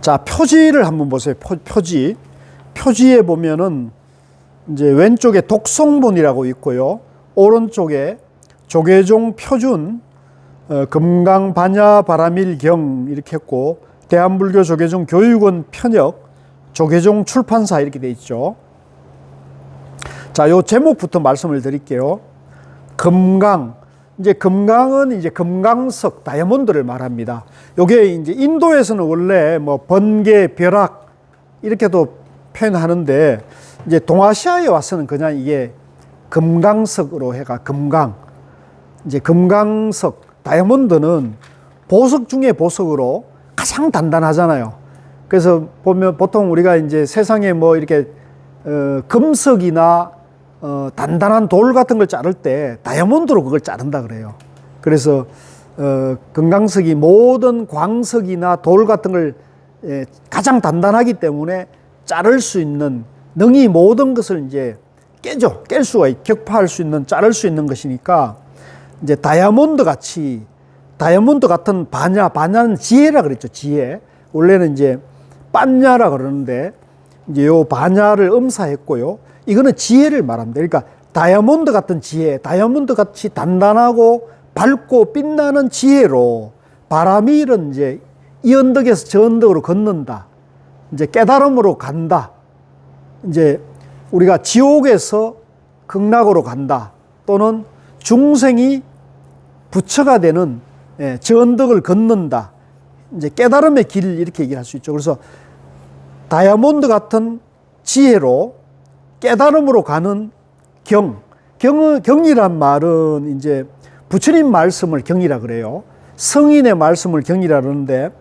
자, 표지를 한번 보세요. 표지. 표지에 보면은 이제 왼쪽에 독송본이라고 있고요. 오른쪽에 조계종 표준, 금강 반야 바라밀경 이렇게 했고, 대한불교 조계종 교육원 편역, 조계종 출판사 이렇게 돼 있죠. 자, 요 제목부터 말씀을 드릴게요. 금강. 이제 금강은 이제 금강석, 다이아몬드를 말합니다. 요게 이제 인도에서는 원래 뭐 번개, 벼락 이렇게도 표현하는데, 이제 동아시아에 와서는 그냥 이게 금강석으로 해가 금강. 이제 금강석, 다이아몬드는 보석 중에 보석으로 가장 단단하잖아요. 그래서 보면 보통 우리가 이제 세상에 뭐 이렇게 금석이나 단단한 돌 같은 걸 자를 때 다이아몬드로 그걸 자른다 그래요. 그래서 금강석이 모든 광석이나 돌 같은 걸 가장 단단하기 때문에 자를 수 있는, 능히 모든 것을 이제 깰 수가, 격파할 수 있는, 자를 수 있는 것이니까, 이제 다이아몬드 같은 반야는 지혜라 그랬죠. 지혜. 원래는 이제 빤야라 그러는데, 이제 요 반야를 음사했고요. 이거는 지혜를 말합니다. 그러니까 다이아몬드 같은 지혜, 다이아몬드 같이 단단하고 밝고 빛나는 지혜로 바라밀은 이제 이 언덕에서 저 언덕으로 걷는다. 이제 깨달음으로 간다. 이제 우리가 지옥에서 극락으로 간다. 또는 중생이 부처가 되는 저 언덕을 걷는다. 이제 깨달음의 길 이렇게 얘기할 수 있죠. 그래서 다이아몬드 같은 지혜로 깨달음으로 가는 경이란 말은 이제 부처님 말씀을 경이라 그래요. 성인의 말씀을 경이라 그러는데,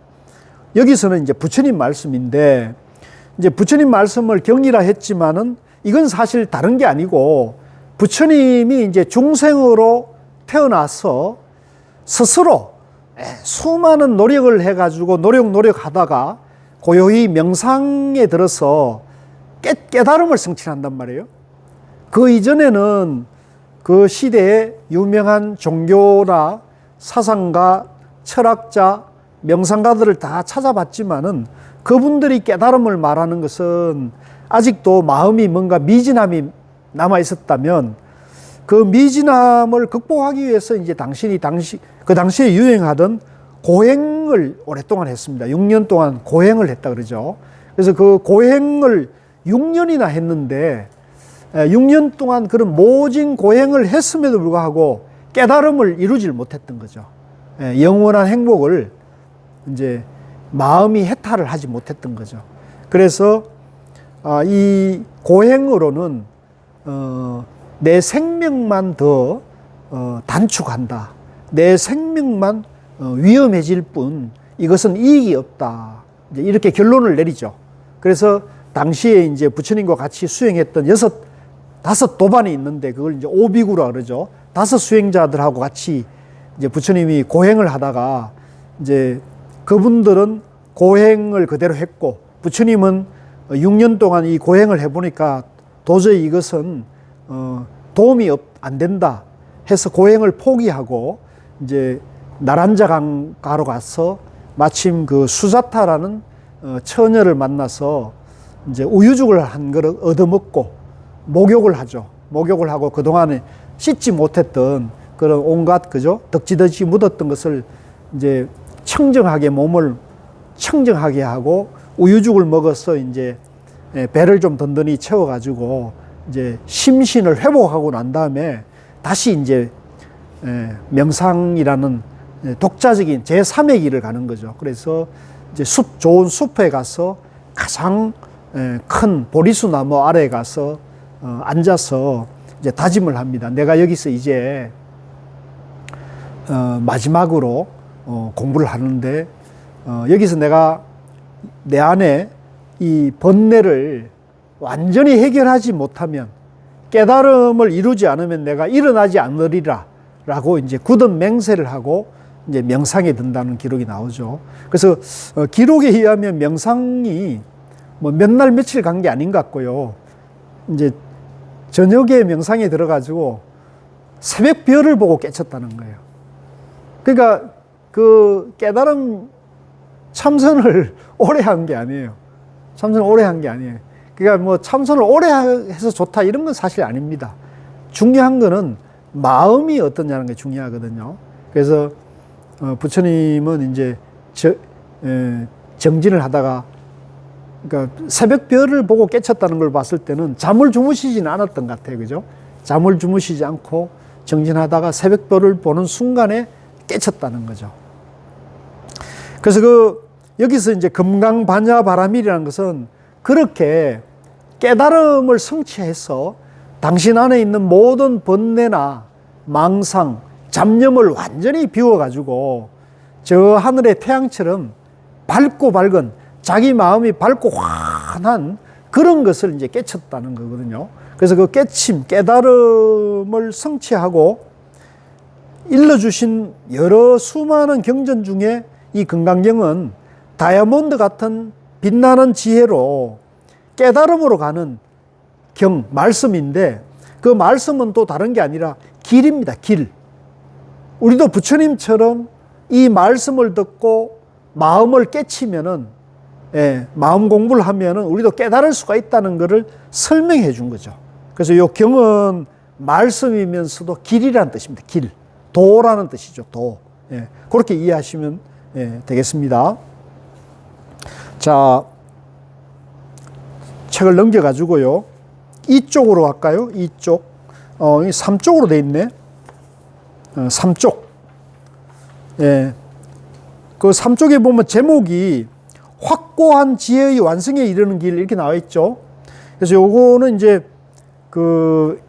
여기서는 이제 부처님 말씀인데, 이제 부처님 말씀을 경이라 했지만은 이건 사실 다른 게 아니고, 부처님이 이제 중생으로 태어나서 스스로 수많은 노력을 해가지고 노력하다가 고요히 명상에 들어서 깨달음을 성취한단 말이에요. 그 이전에는 그 시대에 유명한 종교나 사상가, 철학자, 명상가들을 다 찾아봤지만은 그분들이 깨달음을 말하는 것은 아직도 마음이 뭔가 미진함이 남아 있었다면, 그 미진함을 극복하기 위해서 이제 그 당시에 유행하던 고행을 오랫동안 했습니다. 6년 동안 고행을 했다 그러죠. 그래서 그 고행을 6년이나 했는데, 6년 동안 그런 모진 고행을 했음에도 불구하고 깨달음을 이루질 못했던 거죠. 영원한 행복을 이제 마음이 해탈을 하지 못했던 거죠. 그래서 이 고행으로는 내 생명만 더 단축한다. 내 생명만 위험해질 뿐 이것은 이익이 없다. 이제 이렇게 결론을 내리죠. 그래서 당시에 이제 부처님과 같이 수행했던 5 도반이 있는데, 그걸 이제 오비구라 그러죠. 5 수행자들하고 같이 이제 부처님이 고행을 하다가, 이제 그분들은 고행을 그대로 했고, 부처님은 6년 동안 이 고행을 해보니까 도저히 이것은 도움이 안 된다 해서 고행을 포기하고 이제 나란자 강가로 가서 마침 그 수자타라는 처녀를 만나서 이제 우유죽을 한 그릇 얻어먹고 목욕을 하죠. 목욕을 하고 그동안에 씻지 못했던 그런 온갖 덕지덕지 묻었던 것을 이제 청정하게, 몸을 청정하게 하고 우유죽을 먹어서 이제 배를 좀 든든히 채워가지고 이제 심신을 회복하고 난 다음에 다시 이제 명상이라는 독자적인 제3의 길을 가는 거죠. 그래서 이제 좋은 숲에 가서 가장 큰 보리수 나무 아래에 가서 앉아서 이제 다짐을 합니다. 내가 여기서 이제 마지막으로 공부를 하는데, 여기서 내가 내 안에 이 번뇌를 완전히 해결하지 못하면, 깨달음을 이루지 않으면 내가 일어나지 않으리라 라고 이제 굳은 맹세를 하고 이제 명상에 든다는 기록이 나오죠. 그래서 기록에 의하면 명상이 뭐 몇 날 며칠 간 게 아닌 것 같고요. 이제 저녁에 명상에 들어가지고 새벽 별을 보고 깨쳤다는 거예요. 그러니까 그 깨달음 참선을 오래 한 게 아니에요. 참선을 오래 한 게 아니에요. 그러니까 뭐 참선을 오래 해서 좋다 이런 건 사실 아닙니다. 중요한 거는 마음이 어떠냐는 게 중요하거든요. 그래서 부처님은 이제 정진을 하다가, 그러니까 새벽별을 보고 깨쳤다는 걸 봤을 때는 잠을 주무시지는 않았던 것 같아요. 그죠? 잠을 주무시지 않고 정진하다가 새벽별을 보는 순간에 깨쳤다는 거죠. 그래서 여기서 이제 금강반야바라밀이라는 것은 그렇게 깨달음을 성취해서 당신 안에 있는 모든 번뇌나 망상, 잡념을 완전히 비워가지고 저 하늘의 태양처럼 밝고 밝은, 자기 마음이 밝고 환한 그런 것을 이제 깨쳤다는 거거든요. 그래서 그 깨침, 깨달음을 성취하고 일러주신 여러 수많은 경전 중에 이 금강경은 다이아몬드 같은 빛나는 지혜로 깨달음으로 가는 말씀인데, 그 말씀은 또 다른 게 아니라 길입니다. 길. 우리도 부처님처럼 이 말씀을 듣고 마음을 깨치면은, 마음 공부를 하면은 우리도 깨달을 수가 있다는 것을 설명해 준 거죠. 그래서 이 경은 말씀이면서도 길이라는 뜻입니다. 길. 도라는 뜻이죠. 도. 그렇게 이해하시면 되겠습니다. 자, 책을 넘겨가지고요. 이쪽으로 갈까요? 이쪽. 3쪽으로 돼 있네. 3쪽. 그 3쪽에 보면 제목이 확고한 지혜의 완성에 이르는 길 이렇게 나와 있죠. 그래서 요거는 이제 그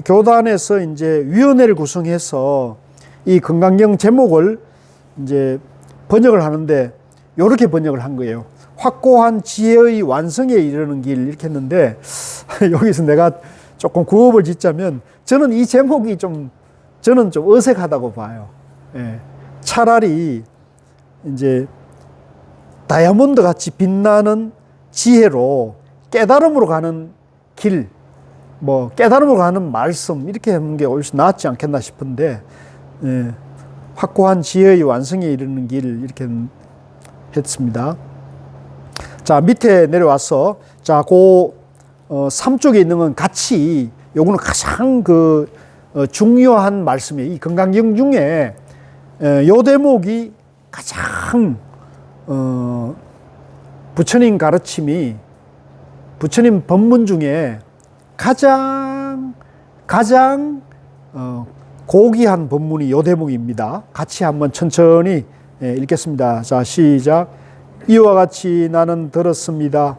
교단에서 이제 위원회를 구성해서 이 금강경 제목을 이제 번역을 하는데 요렇게 번역을 한 거예요. 확고한 지혜의 완성에 이르는 길 이렇게 했는데 여기서 내가 조금 구업을 짓자면 저는 이 제목이 저는 좀 어색하다고 봐요. 차라리 이제 다이아몬드 같이 빛나는 지혜로 깨달음으로 가는 길, 뭐 깨달음으로 가는 말씀 이렇게 하는 게 훨씬 낫지 않겠나 싶은데, 확고한 지혜의 완성에 이르는 길 이렇게 했습니다. 자, 밑에 내려와서 자, 그 3쪽에 있는 건 같이, 요거는 가장 중요한 말씀이에요. 이 금강경 중에 요 대목이 가장 부처님 가르침이, 부처님 법문 중에 가장 고귀한 법문이 요 대목입니다. 같이 한번 천천히 읽겠습니다. 자, 시작. 이와 같이 나는 들었습니다.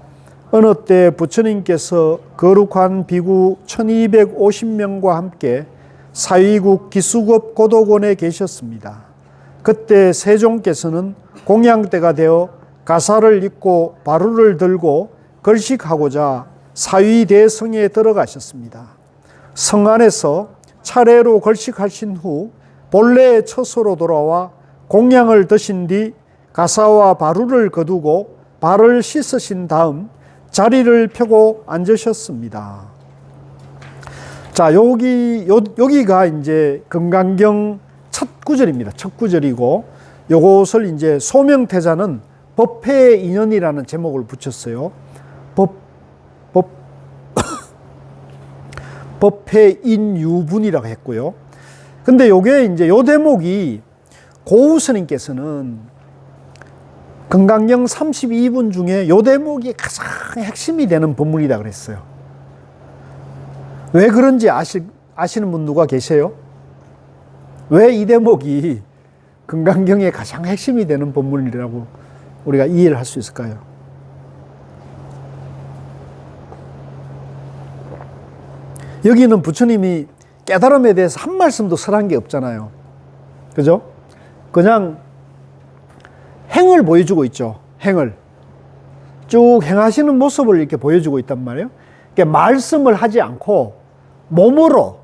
어느 때 부처님께서 거룩한 비구 1250명과 함께 사위국 기수급 고도곤에 계셨습니다. 그때 세종께서는 공양대가 되어 가사를 입고 바루를 들고 걸식하고자 사위대성에 들어가셨습니다. 성 안에서 차례로 걸식하신 후 본래의 처소로 돌아와 공양을 드신 뒤 가사와 바루를 거두고 발을 씻으신 다음 자리를 펴고 앉으셨습니다. 자, 여기가 이제 금강경 첫 구절입니다. 첫 구절이고, 요것을 이제 소명태자는 법회의 인연이라는 제목을 붙였어요. 법회인유분이라고 했고요. 근데 요게 이제 요 대목이 고우스님께서는 금강경 32분 중에 요 대목이 가장 핵심이 되는 법문이다 그랬어요. 왜 그런지 아시는 분 누가 계세요? 왜 이 대목이 금강경의 가장 핵심이 되는 법문이라고 우리가 이해를 할 수 있을까요? 여기는 부처님이 깨달음에 대해서 한 말씀도 설한 게 없잖아요. 그죠? 그냥 행을 보여주고 있죠. 행을. 쭉 행하시는 모습을 이렇게 보여주고 있단 말이에요. 그러니까 말씀을 하지 않고 몸으로,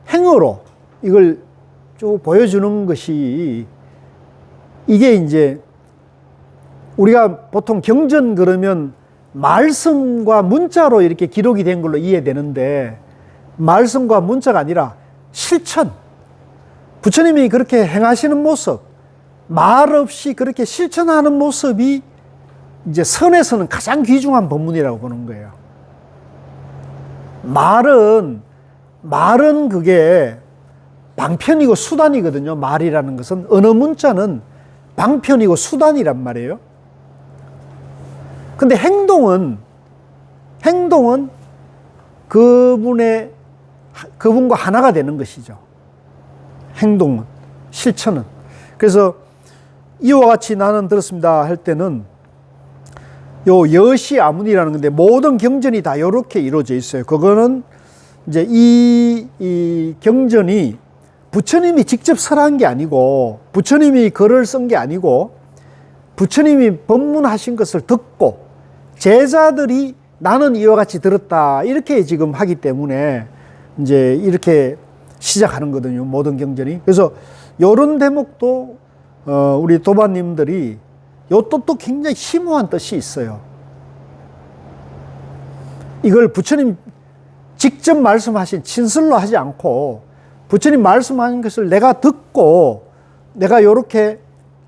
행으로 이걸 쭉 보여주는 것이, 이게 이제 우리가 보통 경전 그러면 말씀과 문자로 이렇게 기록이 된 걸로 이해되는데, 말씀과 문자가 아니라 실천, 부처님이 그렇게 행하시는 모습, 말 없이 그렇게 실천하는 모습이 이제 선에서는 가장 귀중한 법문이라고 보는 거예요. 말은 그게 방편이고 수단이거든요. 말이라는 것은 언어 문자는 방편이고 수단이란 말이에요. 근데 행동은 그분과 하나가 되는 것이죠. 행동은, 실천은. 그래서 이와 같이 나는 들었습니다 할 때는 요 여시 아문이라는 건데 모든 경전이 다 이렇게 이루어져 있어요. 그거는 이제 이 경전이 부처님이 직접 설한 게 아니고, 부처님이 글을 쓴 게 아니고, 부처님이 법문하신 것을 듣고 제자들이 나는 이와 같이 들었다 이렇게 지금 하기 때문에 이제 이렇게 시작하는 거거든요. 모든 경전이. 그래서 이런 대목도 우리 도반님들이 요 뜻도 굉장히 심오한 뜻이 있어요. 이걸 부처님 직접 말씀하신 친설로 하지 않고 부처님 말씀하신 것을 내가 듣고 내가 이렇게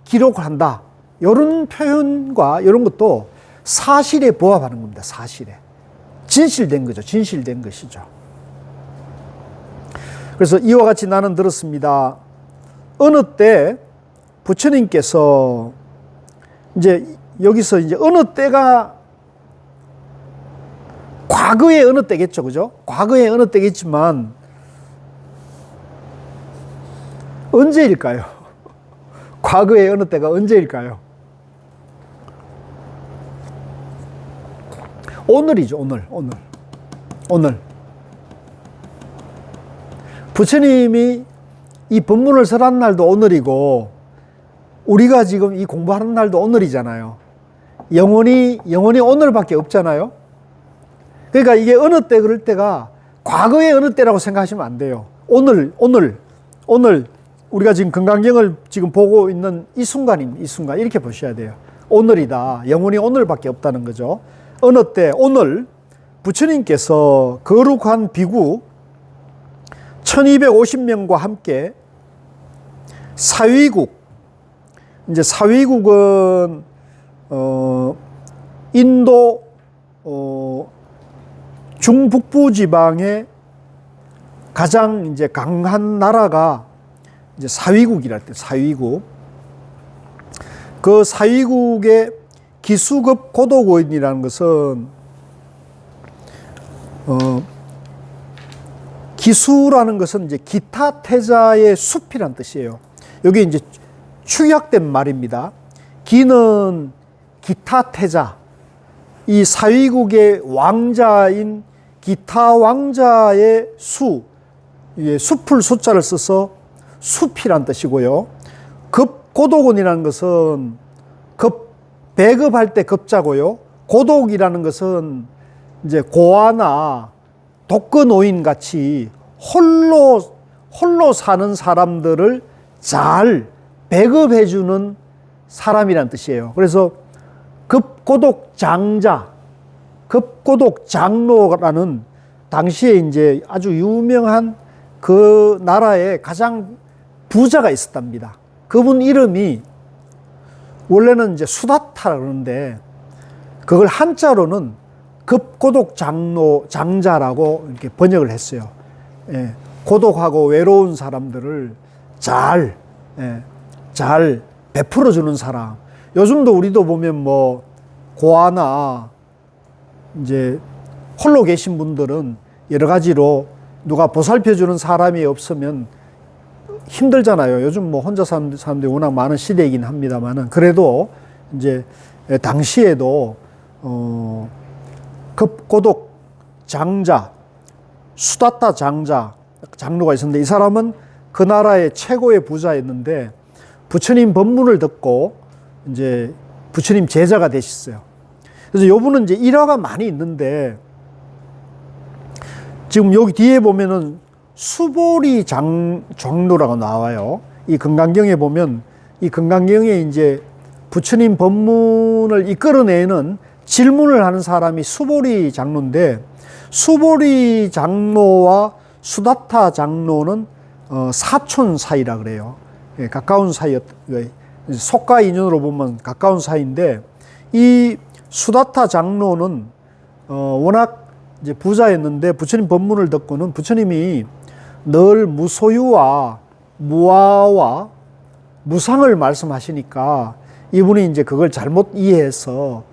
기록을 한다. 이런 표현과 이런 것도 사실에 부합하는 겁니다. 사실에. 진실된 거죠. 진실된 것이죠. 그래서 이와 같이 나는 들었습니다. 어느 때 부처님께서 이제 여기서 이제 어느 때가 과거의 어느 때겠죠. 그죠? 과거의 어느 때겠지만 언제일까요? 과거의 어느 때가 언제일까요? 오늘이죠. 오늘. 부처님이 이 법문을 설한 날도 오늘이고 우리가 지금 이 공부하는 날도 오늘이잖아요. 영원히 오늘밖에 없잖아요. 그러니까 이게 어느 때 그럴 때가 과거의 어느 때라고 생각하시면 안 돼요. 오늘 우리가 지금 금강경을 지금 보고 있는 이 순간 이렇게 보셔야 돼요. 오늘이다. 영원히 오늘밖에 없다는 거죠. 어느 때 오늘 부처님께서 거룩한 비구 1250명과 함께 사위국, 이제 사위국은 인도 중북부 지방의 가장 이제 강한 나라가 이제 사위국이랄 때 사위국. 그 사위국의 기수급 고도고인이라는 것은 기수라는 것은 이제 기타 태자의 숲이란 뜻이에요. 여기 이제 축약된 말입니다. 기는 기타 태자, 이 사위국의 왕자인 기타 왕자의 숲을 숫자를 써서 숲이란 뜻이고요. 급고독원이라는 것은 배급할 때 급자고요. 고독이라는 것은 이제 고아나 독거노인 같이 홀로 사는 사람들을 잘 배급해주는 사람이란 뜻이에요. 그래서 급고독 장로라는 당시에 이제 아주 유명한 그 나라의 가장 부자가 있었답니다. 그분 이름이 원래는 이제 수다타라 그러는데 그걸 한자로는 급고독 장자라고 이렇게 번역을 했어요. 예, 고독하고 외로운 사람들을 잘 베풀어 주는 사람. 요즘도 우리도 보면 뭐 고아나 이제 홀로 계신 분들은 여러 가지로 누가 보살펴 주는 사람이 없으면 힘들잖아요. 요즘 뭐 혼자 사는 사람들이 워낙 많은 시대이긴 합니다만은 그래도 이제 당시에도 급고독 장자, 수다타 장로가 있었는데 이 사람은 그 나라의 최고의 부자였는데 부처님 법문을 듣고 이제 부처님 제자가 되셨어요. 그래서 요분은 이제 일화가 많이 있는데 지금 여기 뒤에 보면은 수보리 장로라고 나와요. 이 금강경에 보면 이 금강경에 이제 부처님 법문을 이끌어내는 질문을 하는 사람이 수보리 장로인데 수보리 장로와 수다타 장로는 사촌 사이라 그래요. 가까운 사이였 속과 인연으로 보면 가까운 사이인데 이 수다타 장로는 워낙 이제 부자였는데 부처님 법문을 듣고는 부처님이 늘 무소유와 무아와 무상을 말씀하시니까 이분이 이제 그걸 잘못 이해해서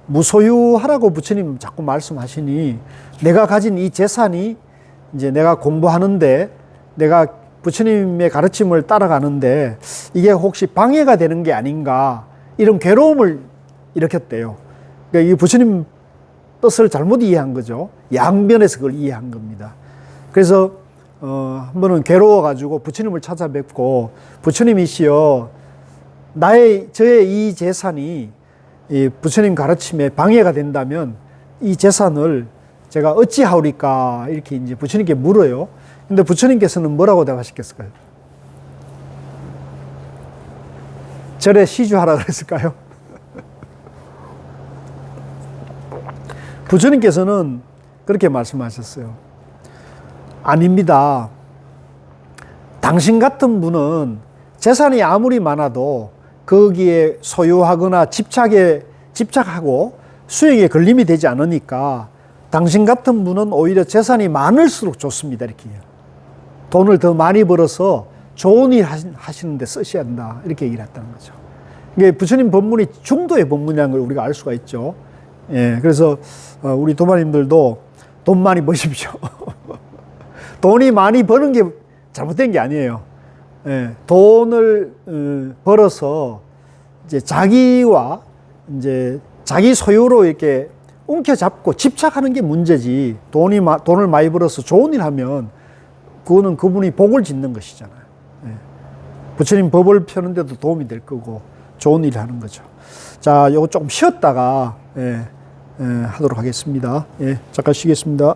무소유하라고 부처님 자꾸 말씀하시니 내가 가진 이 재산이 이제 내가 공부하는데 내가 부처님의 가르침을 따라가는데 이게 혹시 방해가 되는 게 아닌가 이런 괴로움을 일으켰대요. 그러니까 이 부처님 뜻을 잘못 이해한 거죠. 양면에서 그걸 이해한 겁니다. 그래서 한 번은 괴로워가지고 부처님을 찾아뵙고 부처님이시여 저의 이 재산이 이 부처님 가르침에 방해가 된다면 이 재산을 제가 어찌하오리까 이렇게 이제 부처님께 물어요. 근데 부처님께서는 뭐라고 대답하셨겠을까요? 절에 시주하라 그랬을까요? 부처님께서는 그렇게 말씀하셨어요. 아닙니다. 당신 같은 분은 재산이 아무리 많아도 거기에 소유하거나 집착하고 수익에 걸림이 되지 않으니까 당신 같은 분은 오히려 재산이 많을수록 좋습니다. 이렇게 해요. 돈을 더 많이 벌어서 좋은 일 하시는데 쓰셔야 한다. 이렇게 얘기를 했다는 거죠. 이게 부처님 법문이 중도의 법문이라는 걸 우리가 알 수가 있죠. 예, 그래서 우리 도마님들도 돈 많이 버십시오. 돈이 많이 버는 게 잘못된 게 아니에요. 예, 돈을 벌어서 이제 자기와 이제 자기 소유로 이렇게 움켜잡고 집착하는 게 문제지. 돈을 많이 벌어서 좋은 일 하면 그거는 그분이 복을 짓는 것이잖아요. 예. 부처님 법을 펴는데도 도움이 될 거고 좋은 일 하는 거죠. 자, 요거 조금 쉬었다가 하도록 하겠습니다. 예, 잠깐 쉬겠습니다.